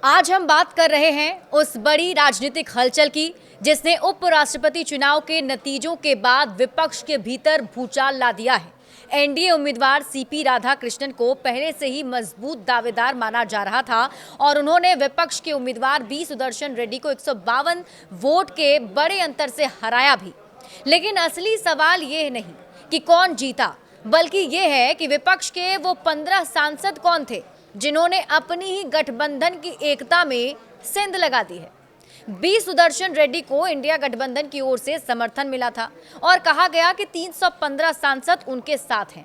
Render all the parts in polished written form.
आज हम बात कर रहे हैं उस बड़ी राजनीतिक हलचल की जिसने उपराष्ट्रपति चुनाव के नतीजों के बाद विपक्ष के भीतर भूचाल ला दिया है। एनडीए उम्मीदवार सीपी राधाकृष्णन को पहले से ही मजबूत दावेदार माना जा रहा था और उन्होंने विपक्ष के उम्मीदवार बी सुदर्शन रेड्डी को 152 वोट के बड़े अंतर से हराया भी। लेकिन असली सवाल ये नहीं कि कौन जीता, बल्कि ये है कि विपक्ष के वो 15 सांसद कौन थे जिन्होंने अपनी ही गठबंधन की एकता में सेंध लगा दी है। बी सुदर्शन रेड्डी को इंडिया गठबंधन की ओर से समर्थन मिला था और कहा गया कि 315 सांसद उनके साथ हैं।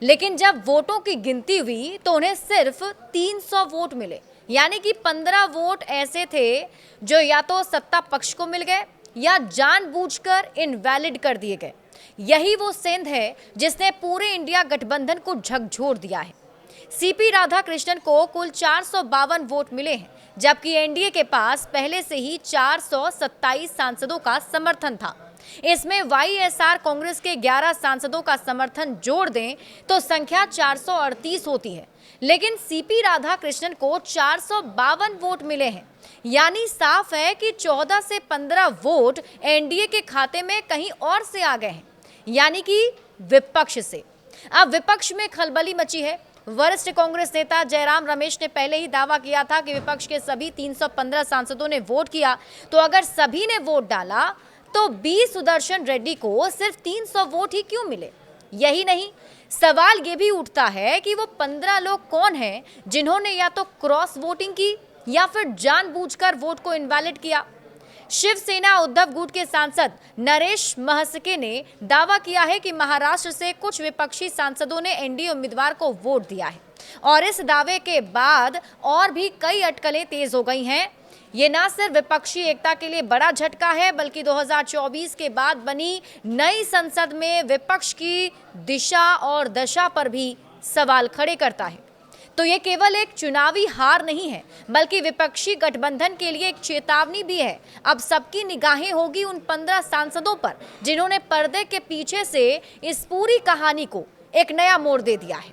लेकिन जब वोटों की गिनती हुई तो उन्हें सिर्फ 300 वोट मिले, यानी कि 15 वोट ऐसे थे जो या तो सत्ता पक्ष को मिल गए या जानबूझकर इनवैलिड कर दिए गए। यही वो सेंध है जिसने पूरे इंडिया गठबंधन को झकझोर दिया है। सीपी राधाकृष्णन को कुल 452 वोट मिले हैं, जबकि एनडीए के पास पहले से ही 427 सांसदों का समर्थन था। इसमें वाईएसआर कांग्रेस के 11 सांसदों का समर्थन जोड़ दें तो संख्या 438 होती है। लेकिन सीपी राधाकृष्णन को 452 वोट मिले हैं, यानी साफ है कि 14 से 15 वोट एनडीए के खाते में कहीं और से आ गए हैं, यानी कि विपक्ष से। अब विपक्ष में खलबली मची है। वरिष्ठ कांग्रेस नेता जयराम रमेश ने पहले ही दावा किया था कि विपक्ष के सभी 315 सांसदों ने वोट किया, तो अगर सभी ने वोट डाला तो बी सुदर्शन रेड्डी को सिर्फ 300 वोट ही क्यों मिले। यही नहीं, सवाल ये भी उठता है कि वो 15 लोग कौन हैं जिन्होंने या तो क्रॉस वोटिंग की या फिर जानबूझकर वोट को इनवैलिड किया। शिवसेना उद्धव गुट के सांसद नरेश महसके ने दावा किया है कि महाराष्ट्र से कुछ विपक्षी सांसदों ने एनडीए उम्मीदवार को वोट दिया है और इस दावे के बाद और भी कई अटकलें तेज हो गई हैं। ये न सिर्फ विपक्षी एकता के लिए बड़ा झटका है, बल्कि 2024 के बाद बनी नई संसद में विपक्ष की दिशा और दशा पर भी सवाल खड़े करता है। तो ये केवल एक चुनावी हार नहीं है, बल्कि विपक्षी गठबंधन के लिए एक चेतावनी भी है। अब सबकी निगाहें होगी उन 15 सांसदों पर जिन्होंने पर्दे के पीछे से इस पूरी कहानी को एक नया मोड़ दे दिया है।